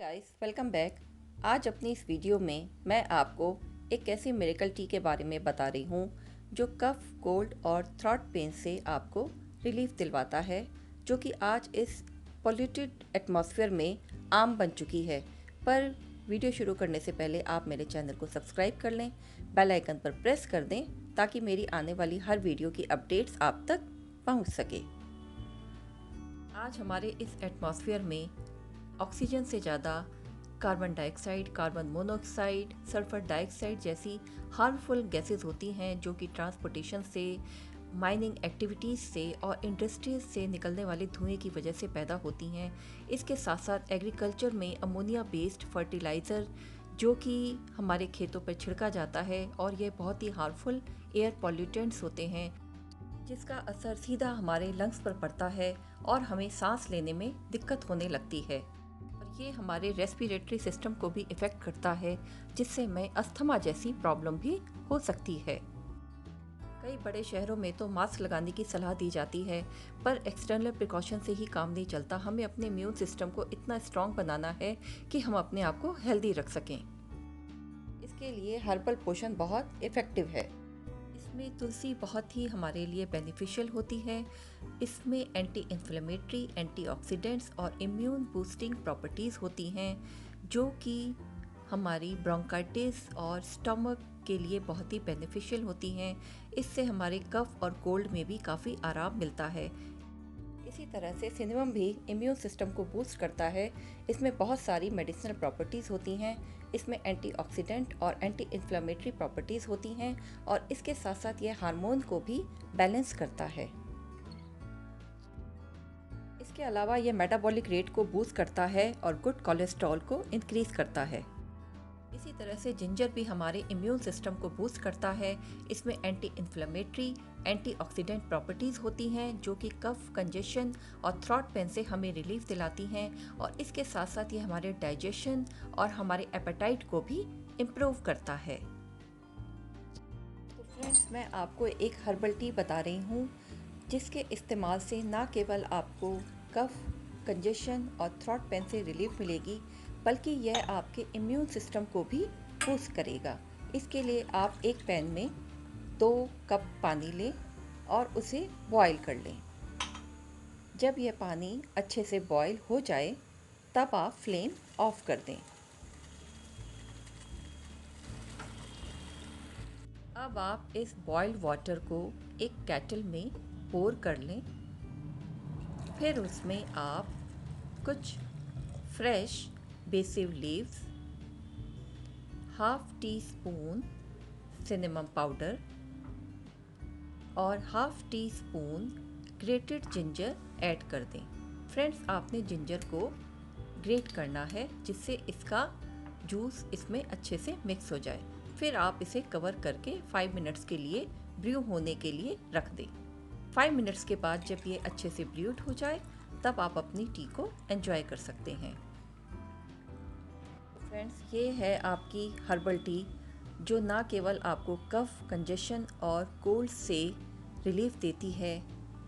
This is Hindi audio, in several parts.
Guys, welcome back. आज अपनी इस वीडियो में मैं आपको एक ऐसी मिरेकल टी के बारे में बता रही हूँ जो कफ, कोल्ड और थ्रोट पेन से आपको रिलीफ दिलवाता है, जो कि आज इस पॉल्यूटेड एटमॉस्फेयर में आम बन चुकी है। पर वीडियो शुरू करने से पहले आप मेरे चैनल को सब्सक्राइब कर लें, बेल आइकन पर प्रेस कर दें ताकि मेरी आने वाली हर वीडियो की अपडेट्स आप तक पहुँच सके। आज हमारे इस एटमॉस्फेयर में ऑक्सीजन से ज़्यादा carbon dioxide, carbon monoxide, sulphur dioxide जैसी हार्मफुल गैसेस होती हैं जो कि ट्रांसपोर्टेशन से, माइनिंग एक्टिविटीज़ से और इंडस्ट्रीज से निकलने वाले धुएं की वजह से पैदा होती हैं। इसके साथ साथ एग्रीकल्चर में अमोनिया बेस्ड फर्टिलाइज़र जो कि हमारे खेतों पर छिड़का जाता है और ये बहुत ही हार्मफुल एयर पॉल्यूटेंट्स होते हैं जिसका असर सीधा हमारे लंग्स पर पड़ता है और हमें सांस लेने में दिक्कत होने लगती है। और ये हमारे रेस्पिरेटरी सिस्टम को भी इफ़ेक्ट करता है, जिससे में अस्थमा जैसी प्रॉब्लम भी हो सकती है। कई बड़े शहरों में तो मास्क लगाने की सलाह दी जाती है, पर एक्सटर्नल प्रिकॉशन से ही काम नहीं चलता। हमें अपने इम्यून सिस्टम को इतना स्ट्रॉन्ग बनाना है कि हम अपने आप को हेल्दी रख सकें। इसके लिए हर्बल पोषण बहुत इफ़ेक्टिव है। इसमें तुलसी बहुत ही हमारे लिए बेनिफिशियल होती है। इसमें एंटी इन्फ्लेमेटरी, एंटीऑक्सीडेंट्स और इम्यून बूस्टिंग प्रॉपर्टीज़ होती हैं जो कि हमारी ब्रोंकाइटिस और स्टमक के लिए बहुत ही बेनिफिशियल होती हैं। इससे हमारे कफ और कोल्ड में भी काफ़ी आराम मिलता है। इसी तरह से सिनेमम भी इम्यून सिस्टम को बूस्ट करता है। इसमें बहुत सारी मेडिसिनल प्रॉपर्टीज़ होती हैं। इसमें एंटीऑक्सीडेंट और एंटी इन्फ्लेमेटरी प्रॉपर्टीज़ होती हैं और इसके साथ साथ ये हार्मोन को भी बैलेंस करता है। इसके अलावा ये मेटाबॉलिक रेट को बूस्ट करता है और गुड कोलेस्ट्रॉल को इंक्रीज़ करता है। इसी तरह से जिंजर भी हमारे इम्यून सिस्टम को बूस्ट करता है। इसमें एंटी इन्फ्लेमेटरी, एंटीऑक्सीडेंट प्रॉपर्टीज़ होती हैं जो कि कफ, कंजेशन और थ्रोट पेन से हमें रिलीफ दिलाती हैं और इसके साथ साथ ये हमारे डाइजेशन और हमारे एपेटाइट को भी इम्प्रूव करता है। तो फ्रेंड्स, मैं आपको एक हर्बल टी बता रही हूँ जिसके इस्तेमाल से ना केवल आपको कफ, कंजेशन और थ्रोट पेन से रिलीफ मिलेगी, बल्कि यह आपके इम्यून सिस्टम को भी बूस्ट करेगा। इसके लिए आप एक पैन में 2 कप पानी लें और उसे बॉईल कर लें। जब यह पानी अच्छे से बॉईल हो जाए तब आप फ्लेम ऑफ कर दें। अब आप इस बॉइल्ड वाटर को एक केटल में पोर कर लें। फिर उसमें आप कुछ fresh basil leaves, half teaspoon cinnamon powder और half teaspoon grated ginger add कर दें। फ्रेंड्स, आपने जिंजर को ग्रेट करना है जिससे इसका जूस इसमें अच्छे से मिक्स हो जाए। फिर आप इसे कवर करके 5 मिनट्स के लिए ब्रू होने के लिए रख दें। 5 मिनट्स के बाद जब ये अच्छे से ब्रूड हो जाए तब आप अपनी टी को एंजॉय कर सकते हैं। फ्रेंड्स, ये है आपकी हर्बल टी जो ना केवल आपको कफ, कंजेशन और कोल्ड से रिलीफ देती है,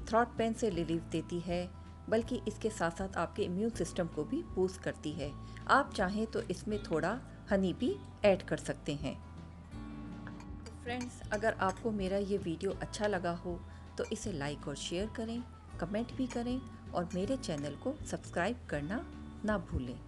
थ्रोट पेन से रिलीफ देती है, बल्कि इसके साथ साथ आपके इम्यून सिस्टम को भी बूस्ट करती है। आप चाहें तो इसमें थोड़ा हनी भी ऐड कर सकते हैं। फ्रेंड्स, अगर आपको मेरा ये वीडियो अच्छा लगा हो तो इसे लाइक और शेयर करें, कमेंट भी करें और मेरे चैनल को सब्सक्राइब करना ना भूलें।